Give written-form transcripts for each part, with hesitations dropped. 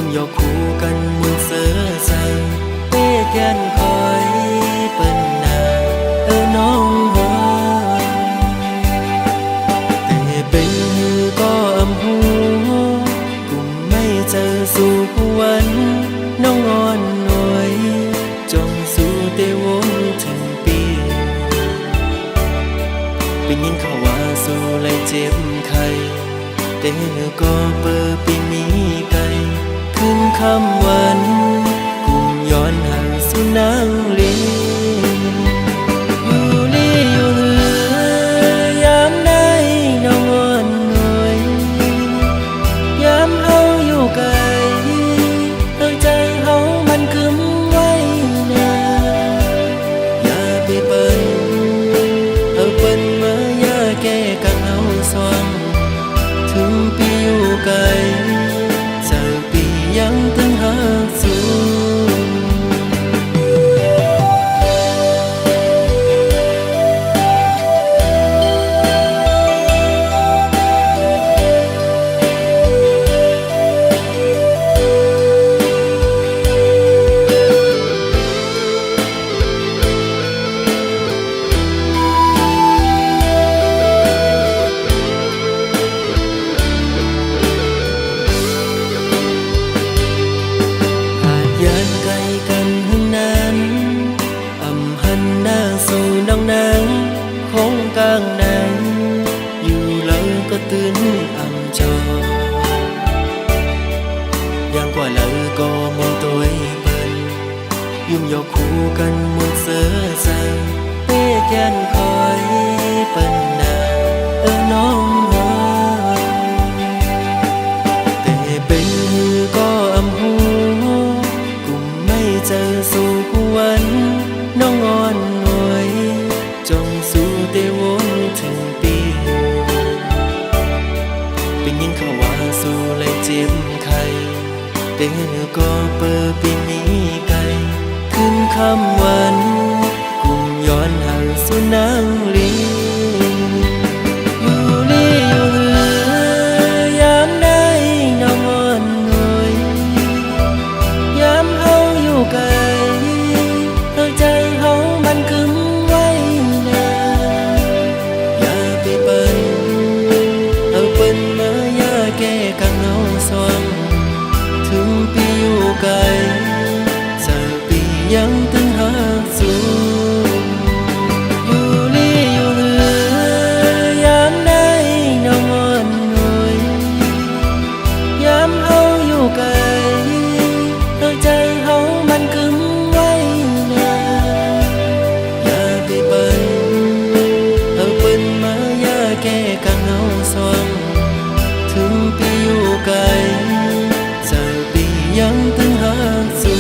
มยกคู่กันมุนเสือใส่เป้แกนคอยเปิ้นนาน้องหอแต่เป็นหือก็อำหูกุมไม่เจอสู่วันน้องอ่อนหน่อยจงสู่เตวนถึงปีเป็นยินเขาว่าสู่เลยเจ็บไข้แต่ก็เปิดปีมีไกลขึ้นคำวันกุมย้อนหาสู่นางลีอยู่นี่อยู่เหือยามได้น้องอ่อนหน่อยยามเฮาอยู่ไกลใจเฮามันคึมไว้นาอย่าไปเปิ้นเปิ้นมาอย่าแก้กันเอาสว่างถึงปีอยู่ไกลเจอปียังตึงหักสูกลางนั้นอยู่แล้วก็ตื่นอ่ำจอยังกว่าแล้วก็มองตัวเปิ้นยุ่มยกคู่กันมุนเสือใส่เป้แกนคอยเปิ้นนาน้องหอแต่เป็นหือก็อำหูกุมไม่เจอสู่วันน้องอ่อนหน่วยจงสู่เตวนถึงปีเป็นยินเขาว่าสู่เลยเจ็บไข้แต่ก็เปิดปีมีไกลขึ้นคำวันกุมย้อนหาสู่นางลีอยู่นี่อยู่เหือยามได้น้องอ่อนหน่อยยามเฮาอยู่ไกลใจเฮามันคึมไว้นาอย่าไปเปิ้นเปิ้นมาอย่าแก้กันเอาสว่างถึงปีอยู่ไกลเจอปียังตึงหักสูอยู่นี่อยู่เหือยามได้น้องอ่อนหน่อยยามเฮาอยู่ไกลใจเฮามันคึมไว้นาอย่าไปเปิ้นเปิ้นมาอย่าแก้กันเอาสว่างถึงปีอยู่ไกลเจอปียังตึงหักสู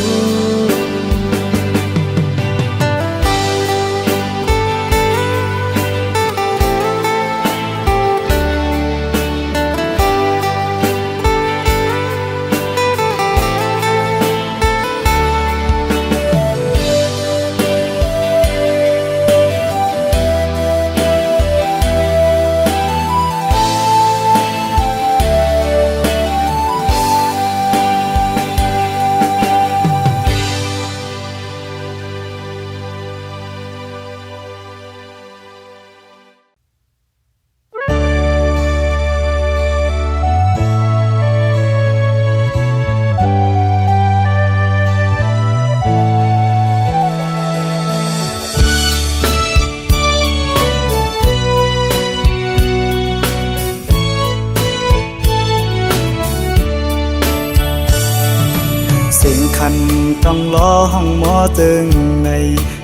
ต้องล้อห้องหมอตึงใน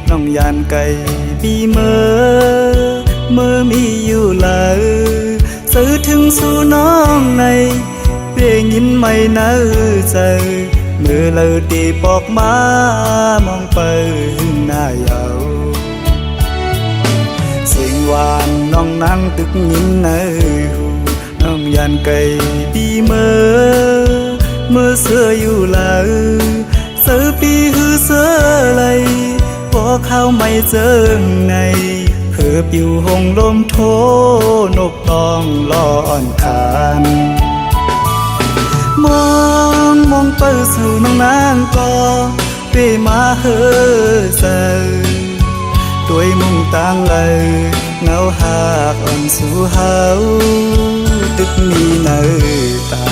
น้องยานไก่ปีเมื่อมีอยู่เลยซื้อถึงสู่น้องในเพียงยินไม่น่าใจเมื่อเราตีปอกมามองไปหน้าเยาเสียงหวานน้องนั่งตึกยินในหูน้องยานไก่ปีเมื่อเสืออยู่เลยซื้อปีหือเสือไหลพอเข้าไม่เจอในเพื่อปิวหงลมโทนกต้องร้อนคานมอง มองเปิดสู่น้องนางก็เปมาเฮอเซอด้วยมุงต่างเลยเงาหากอ่อนสู่เฮาตึกมีเนอตา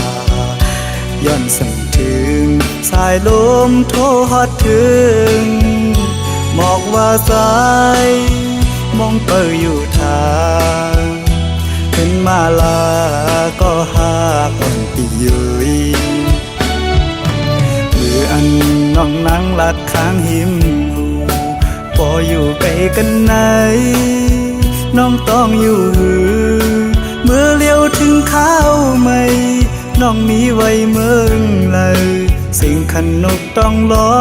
ย้อนสั่งถึงสายลมโทรฮอดถึงหมอกว่าสายมองเปิดอยู่ทางขึ้นมาลาก็หากอ่อนปียุยมืออันน้องนั่งหลัดข้างหิมหูพออยู่ไกลกันไหนน้องต้องอยู่หือเมื่อเลี้ยวถึงข้าวไม่น้องมีไว้เมืองเลยสิ่งขันนกต้องล้อ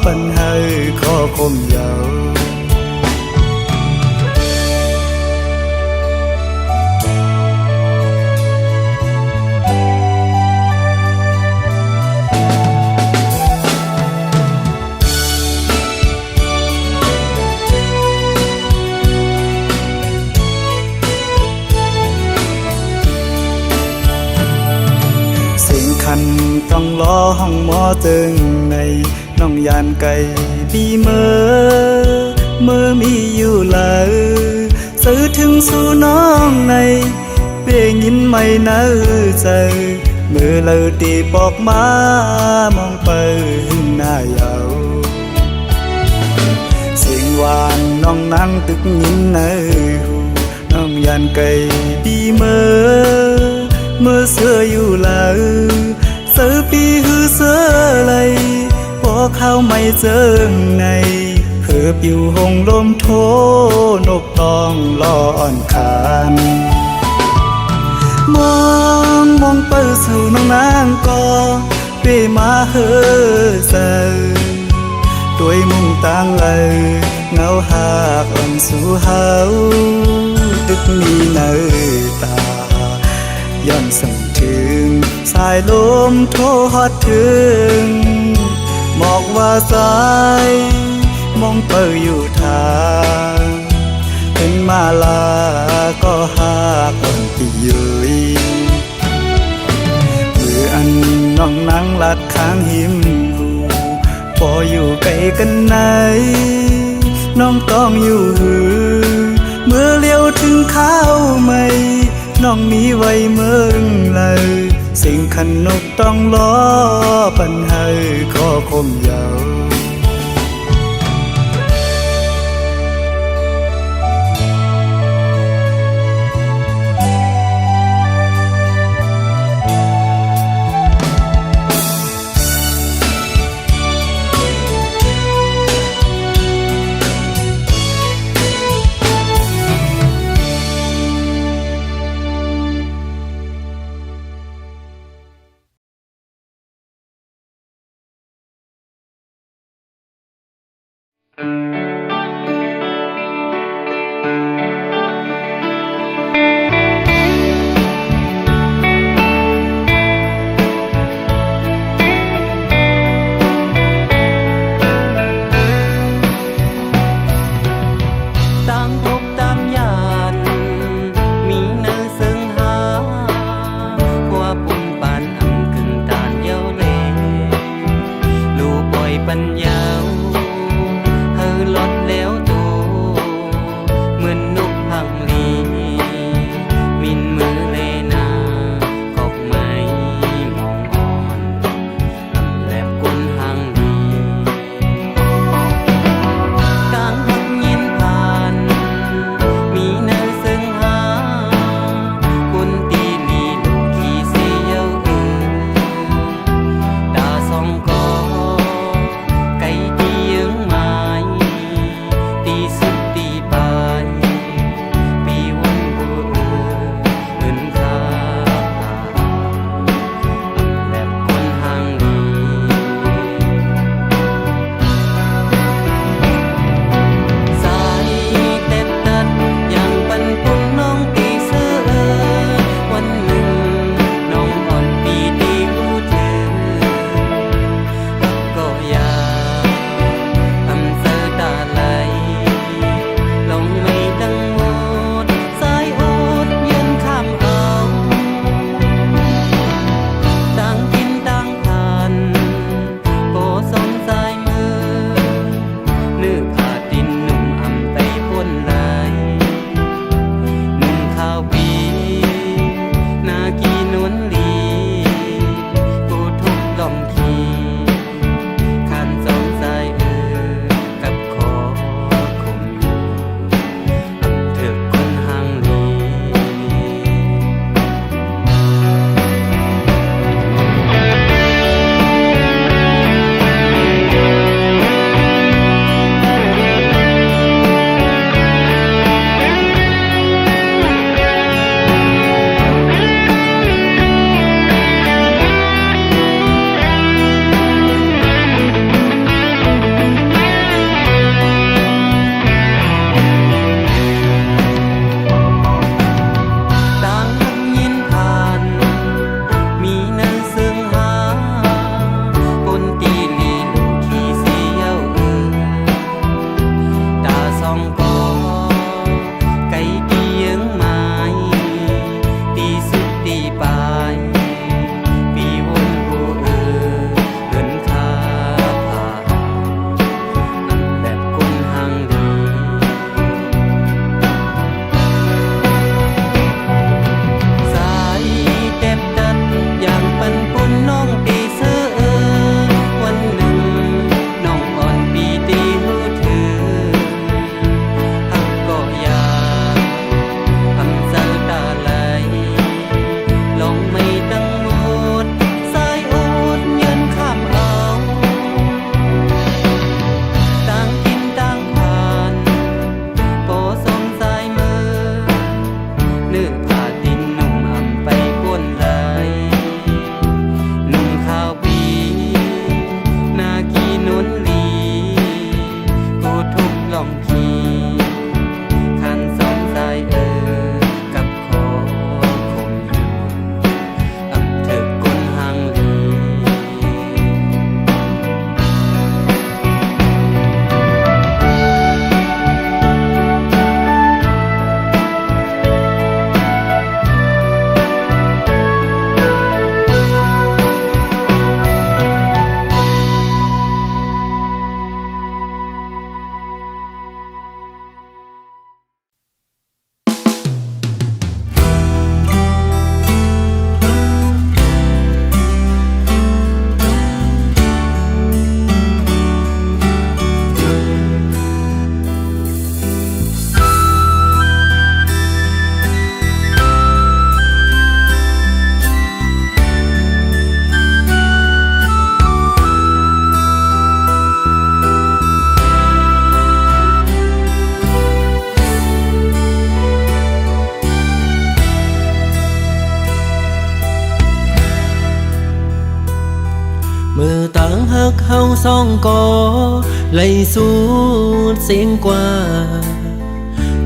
ปันให้ขอคมยาวต้องล้อห้องหมอตึงในน้องยานไก่ดีเมื่อมีอยู่เลยสื่อถึงสู่น้องในเปียยินไม่เนื้อใจมือเลยตีบอกมามองไปหน้ายาวเสียงหวานน้องนั่งตึกยินเนื้อหูน้องยานไก่ดีเมื่อเสืออยู่เลยเสือปีหือเสือไหลพอเข้าไม่เจอไงเพิ่บอยู่หงลมโทนกต้องรออ่อนคานมองเปิดสู่น้องนางก็เปมาเฮอเซอด้วยมุงต่างเลยเงาหากอ่อนสู่เฮาตึกมีเนอตาย้อนสั่งถึงสายลมโทรฮอดถึงหมอกว่าสายมองเปิดอยู่ทางขึ้นมาลาก็หากอ่อนปียุยมืออันน้องนั่งหลัดข้างหิมหูพออยู่ไกลกันไหนน้องต้องอยู่หือเมื่อเลี้ยวถึงข้าวไม่น้องมีไว้เมืองเลยสิ่งขันนกต้องล้อปันให้ขอคมยาวไ ต่างหักเฮาสองก่อไหลสู่เสียงกว่า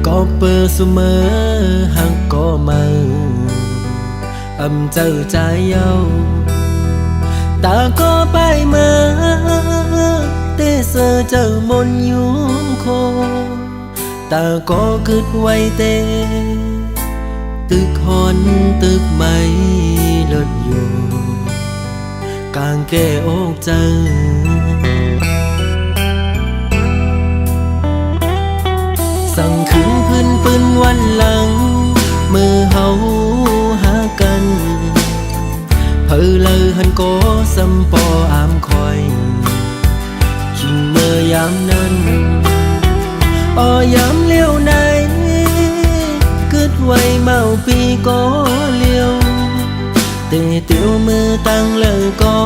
ก็เปิดเสมอหักก็มาเจ้าใจเย้าตาก็ไปมาเตเสอเจ้ามนยุงโคตาก็กึดไว้เตตึกหอนตึกไม่ลดอยู่กางแก้อกเจอสั่งขึ้นพื้นปืนวันหลังมือเฮาหากันเพอเลยหันโกสัมปออามคอยคิงเมื่อยามนั้นยามเลี้ยวไหนกึดไว้เมาปีก็เลี้ยวเตะเตียวมือตั้งเลยก็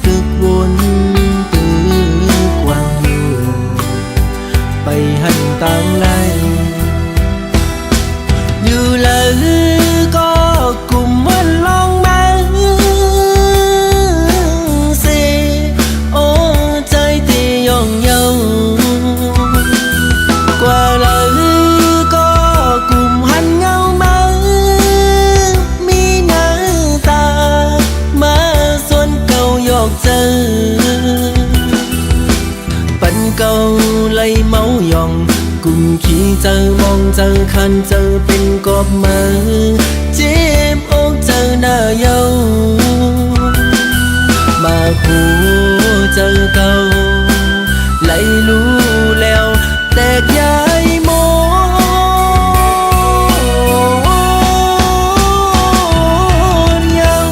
ตึกวนตึกวางอยู่ไปหันตั้งไลอยู่เลยก็กลุ่มวันลองมาสิโอ้ใจตีย่องเยากว่าเลยก็กลุ่มหันเงามามีหน้าตามาส่วนเก่าหยอกเจอปันเก่าไล่เมาหยองกุมขี้เจอมองเจอคันเจอเป็นกบมือเจ็บอกเจอหน้าเยามาคู่เจอเก่าไล่รู้แล้วแตกย้ายโมนยัง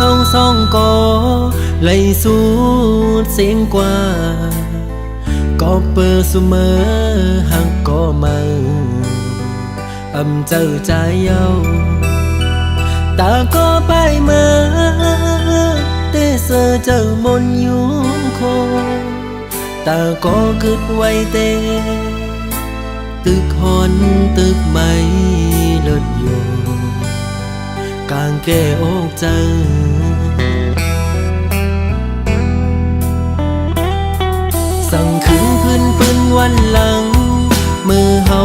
เฮาสองก่อไหลสู่เสียงกว่าก็เปิดเสมอหักก็มาเจ้าใจเย้าตาก็ไปมาเตเสอเจ้ามนยุงโคตาก็กึดไว้เตตึกหอนตึกไม่ลดอยู่กางแก้อกเจอสั่งขึ้นพื้นปืนวันหลังมือเฮา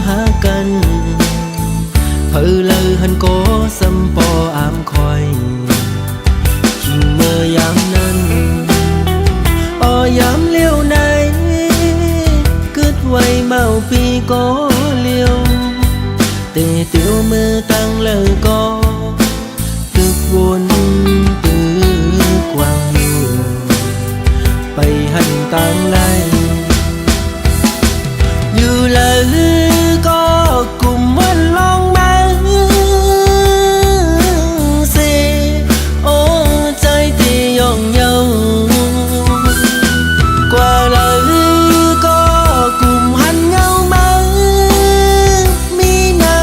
หากันเพอเลยหันโกสัมปออามคอยคิงเมื่อยามนั้นยามเลี้ยวไหนกึดไว้เมาปีก็เลี้ยวเตะเตียวมือตั้งเลยก็ตึกวนตึกวางอยู่ไปหันตั้งไลอยู่เลยก็กลุ่มวันลองมาสิโอ้ใจที่ย่องเยากว่าเลยก็กลุ่มหันเงามามีหน้า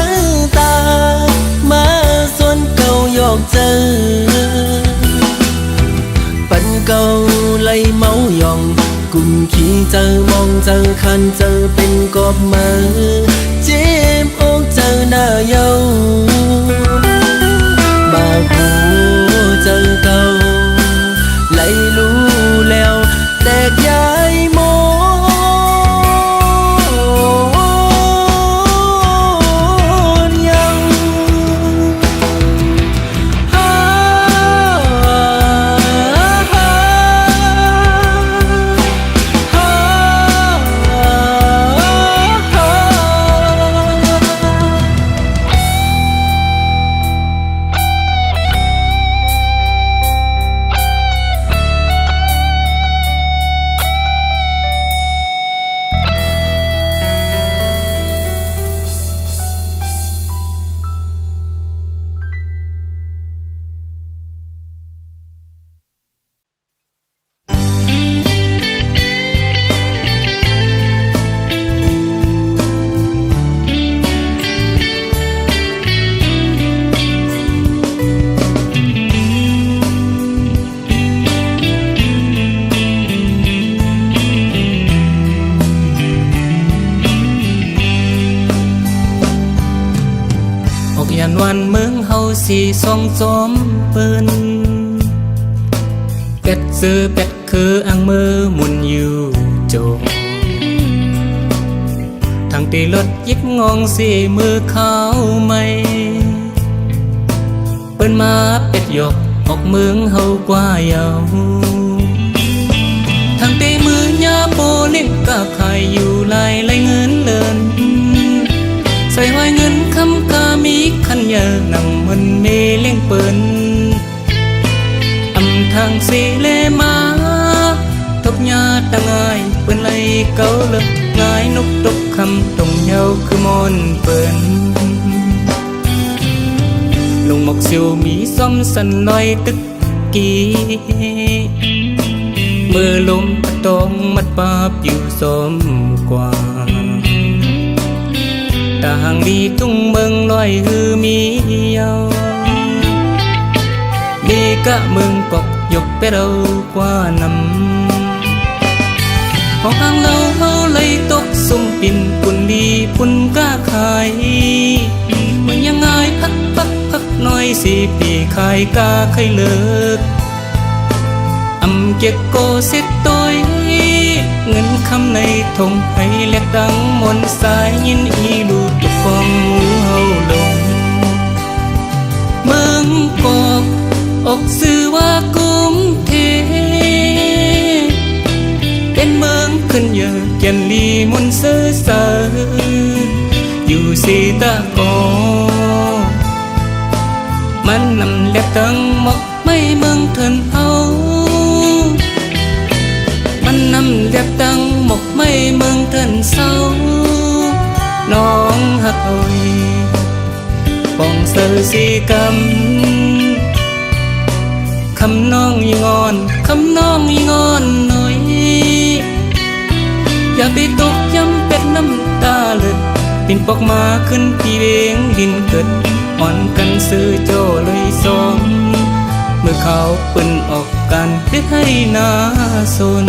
ตามาส่วนเก่าหยอกเจอปันเก่าไล่เมาหยองกุมขี้เจอมองเจอคันเจอเป็นกบมือเจ็บอกเจอหน้าเยามาคู่เจอเก่าไล่รู้แล้วแตกย้ายโมนยัง วันเมืองเฮาสีส่องจอมเปิ้นเป็ดซื้อเป็ดคืออังมือหมุนอยู่โจงทางตีรถยิบงองสีมือเขาไม่เปิ้นมาเป็ดหยกออกเมืองเฮากว่าเยาทางตีมือยาโปเล่นกะขายอยู่ลายเงินเลินใส่ไว้เงินคำกามีขันเยอะนั่งมันเมเลี้ยงเปิ้นอำทางสีเลมาทบยาตังไงเปิ้นไลเกาเลิกง่ายนกตกคำตรงเยาคือมอนเปิ้นลงหมกสิวมีซ้อมสันลอยตึกกี้มือลมตองมัดปาบอยู่สมกว่าต่างดีทุ่งเมืองลอยฮือมีเยาดีกะเมืองกอกยกไปเรากว่านำของทางเราเฮาเลยตกสุ่มปิ่นปุ่นดีปุ่นกะขายมันยังไงพักหน่อยสิปีขายกะเคยเลิกอำเก็บโกเส็ดตัวเงินคำในทงให้เล็กดังมนสายยินอีลูกตุกฟองหมูเฮาลงเมืองกอกอกสื่อว่ากุ้งเทเป็นเมืองขึ้นเยอะแก่นลีมนเสือเสืออยู่สีตะกอมันนำเล็บตั้งหมกไม่เมืองเถินเอามันนำเล็บตั้งหมกไม่เมืองเถินเศร้าน้องหักอ้อยปองเสือสีกำคำน้องยิงอนคำน้องยิงอนหน่อยอย่าไปตกย้ำเป็ดน้ำตาเลือดปิ่นปอกมาขึ้นพี่เวงดินเกิดอ่อนกันซื้อโจเลยสมเมื่อเขาเปิ้นออกกันได้ให้นาสน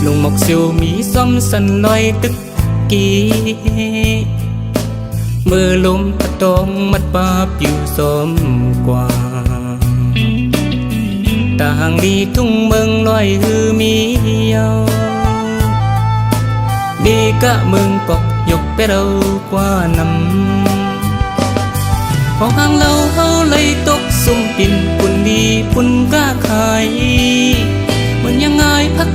ลงหมกสิวมีซ้อมสันลอยตึกกี้มือลมตะตองมัดปาบอยู่สมกว่าต่างดีทุ่งเมืองลอยฮือมีเยาดีกะเมืองกอกยกไปเรากว่านำของทางเราเฮาเลยตกสุ่มปิ่นปุ่นดีปุ่นกะขายมันยังไงพัก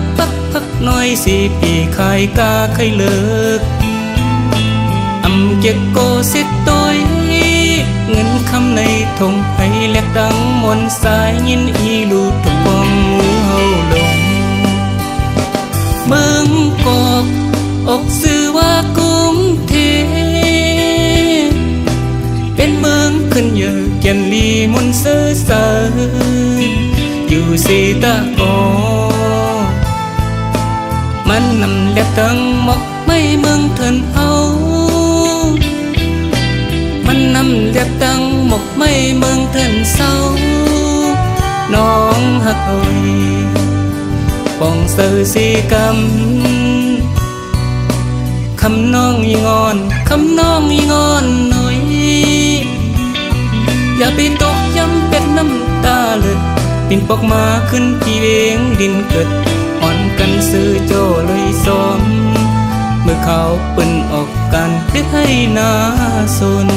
หน่อยสิปีขายกาเคยเลิกอำเก็บโกเส็ดตัวเงินคำในทงให้เล็กดังมนสายยินอีลูกตุกฟองหมูเฮาลงเมืองกอกอกสื่อว่ากุ้งเทเป็นเมืองขึ้นเยอะแก่นลีมนเสือเสืออยู่สีตะกอมันนำเล็บตั้งหมกไม่เมืองเถินเอามันนำเล็บตั้งหมกไม่เมืองเถินเศร้าน้องหักอ้อยปองเสือสีกำคำน้องยิงอนคำน้องยิงอนหน่อยอย่าไปตกย้ำเป็ดน้ำตาเลือดปิ่นปอกมาขึ้นพี่เวงดินเกิดอ่อนกันซื้อโจเลยสมเมื่อเขาเปิ้นออกกันได้ให้นาสน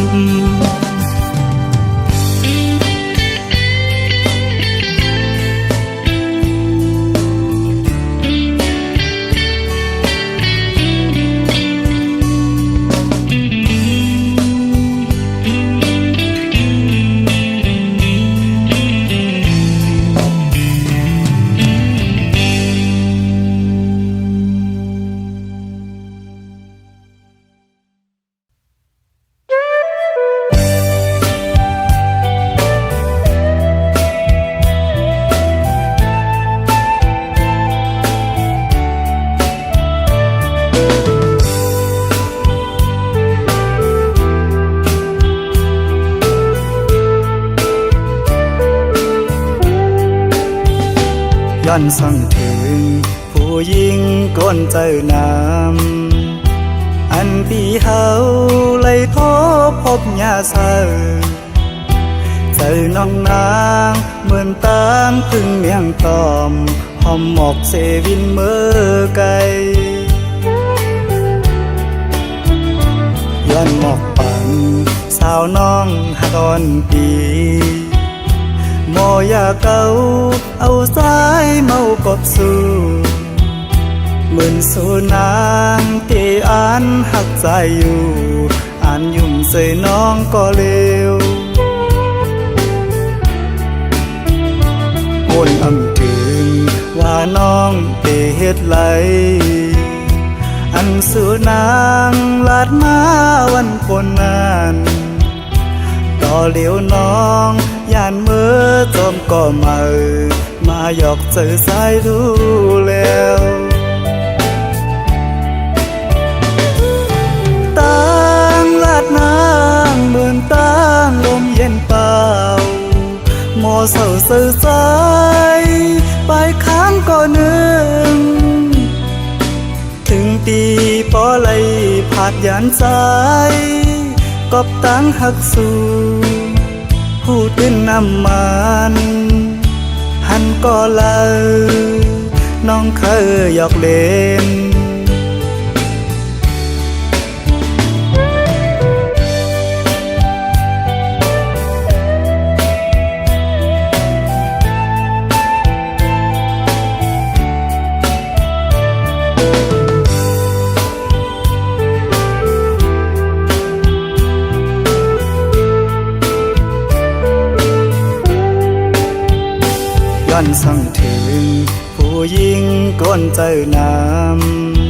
อนสั่งถึงผู้หญิงก้นเจอน้ำอันปีเฮาไล่ทบพบยาเศร้าเจอน้องนางเหมือนตามพึ่งเมียงตอมหอมหมอกเซวินเมื่อไกลย้อนหมอกปันสาวน้องหักอ่อนปีหมอยาเก่าเอาสายเมากบสู่เหมือนสูนางที่อ่านหักใจอยู่อ่านยุ่มใส่น้องก็เลวคนอำถึงว่าน้องเตเฮ็ดไหลอันสูนางลาดมาวันคนนั้นต่อเหลียวน้องย่านเมื่อจมก็มาหยอกเจอสายดูแล้วต่างลาดนางเหมือนต่างลมเย็นเปล่าหมอเศร้าเสื่อใจไปค้างก็นึงถึงตีปอไหลผาดยานสายกบตั้งหักสู่ผู้ตื่นน้ำมันหันก็เล่าน้องเคยหยอกเล่นย้อนสั่งถึงผู้หญิงก้นเจอน้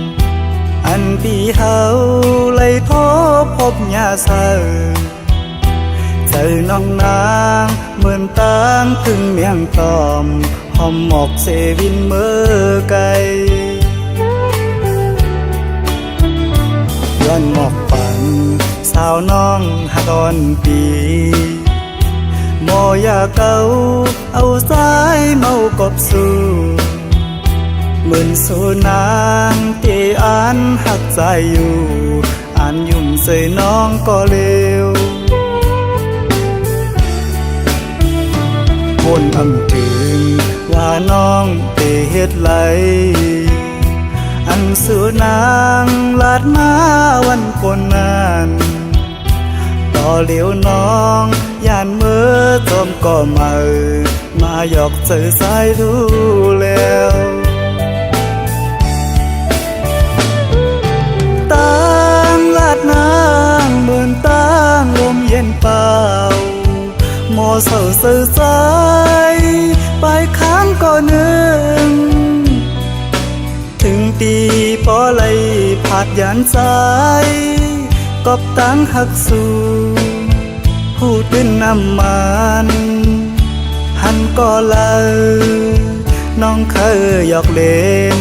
ำอันปีเฮาไล่ทบพบยาเศร้าเจอน้องนางเหมือนตามพึ่งเมียงตอมหอมหมอกเซวินเมื่อไกลย้อนหมอกปันสาวน้องหักอ่อนปีหมอยาเก่าเอาสายเมากบสู่เหมือนสูนางที่อ่านหักใจอยู่อ่านยุ่มใส่น้องก็เลวคนอำถึงว่าน้องเตเฮ็ดไหลอันสูนางลาดมาวันคนนั้นต่อเหลียวน้องย่านเมื่อจมก็มาหยอกเจอสายดูแล้วต่างลาดนางเหมือนต่างลมเย็นเปล่าหมอเศร้าเสื่อใจไปค้างก็นึงถึงตีปอไหลผาดยานสายกบตั้งหักสู่ผู้ตื่นน้ำมันหันก็เล่าน้องเคยหยอกเล่น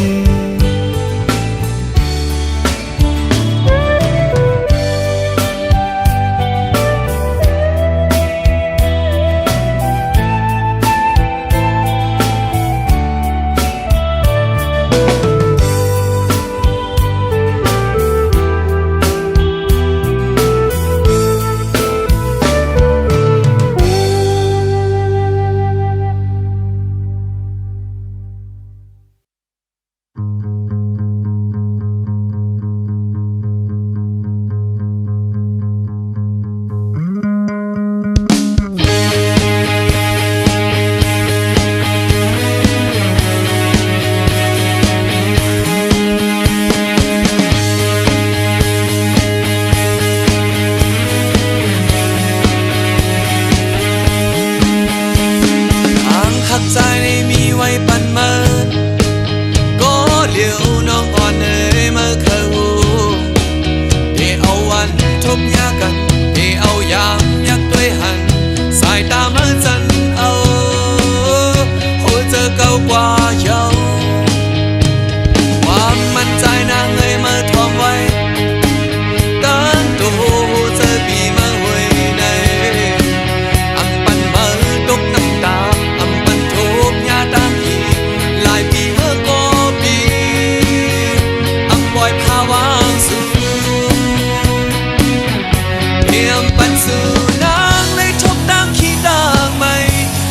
สู่นางในทบดังขี้ดังไม่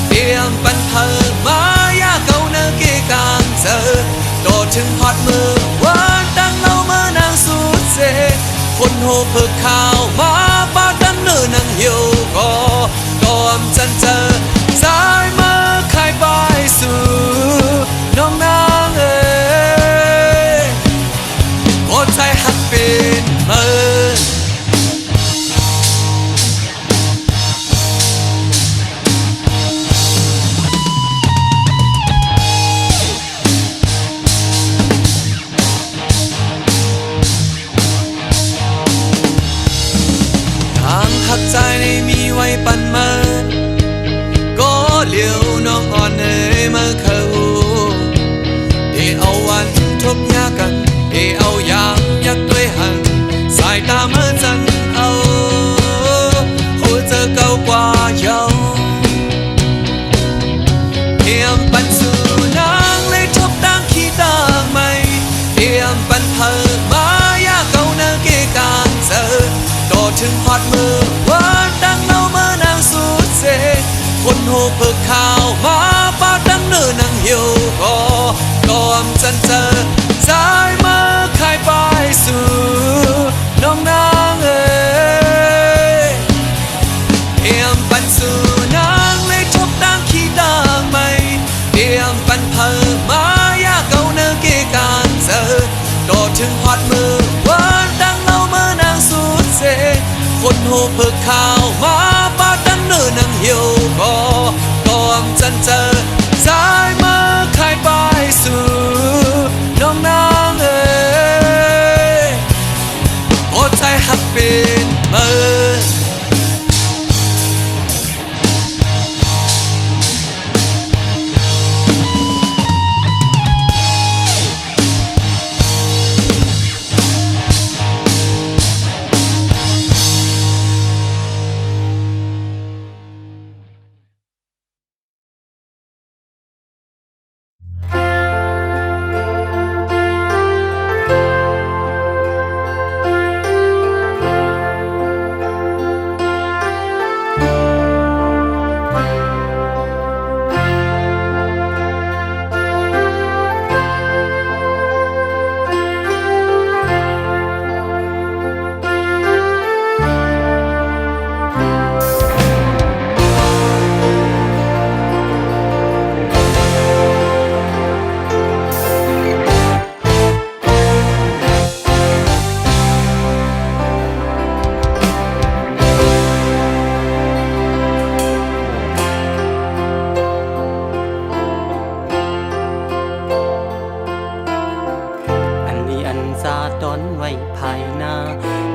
เตรียมปันเธอมายาเก่าเนเกกางเจอโดดถึงฮอดมือวานดังเล่าเมื่อนางสูดเสคนโหเพิกข่าวมาป้าดังเนื้อนางเหี่ยวก็มจันเจอสายมาคายบายสู่น้องนางเอ๋ยโอ้ใจหักเป็นเมินขัดใจในมีไว้ปันมาก็เหลียวน้องอ่อนเอ๋ยมาเข้าเดเอาวันทบยากันเดเอายามยักด้วยหันสายตาเมื่อจันเอาหัวเจอเก่ากว่าเยาเตรียมปันสู่นางเลยทบดังขี้ดังไม่เตรียมปันเธอมายาเก่าเนเกกางเจอโดดถึงฮอดมือวานดังเล่าเมื่อนางสูดเสคนโหเพิกข่าวมาป้าดังเนื้อนางเหี่ยวก็มจันเจอสายมาคายบายสู่น้องนางเอ๋ยเตรียมปันสู่นางเลยทบดังขี้ดังไม่เตรียมปันเพิ่มมายาเก่าเนื้อเกกางเจอโดดถึงฮอดมือวานดังเล่าเมื่อนางสูดเสคนโหเพิกข่าวมาป้าดังเนื้อนางเหี่ยวก็มจันเจอสายมาคายบายสู่น้องนางเอ๋ยโอ้ใจหักเป็นเมิน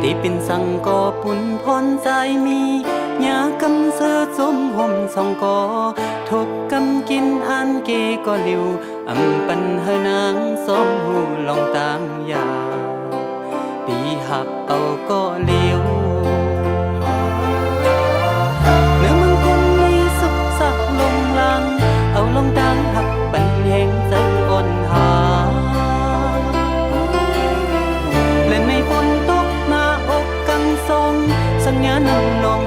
ที่เป็นสังกอปุ่นพรใจมียากำเสือสมห่มสองกอทบกำกินอันเกก็ลิวอำปันเฮนางสมหูลองตามยาปีหักเอาก็เลี้ยวเนื้อมึงคนมีสุขสักลงลังเอาลงดังหักปันแห่งใจอ่อนหาและในฝนตกหน้าอกกังทรงสัญญาณนอง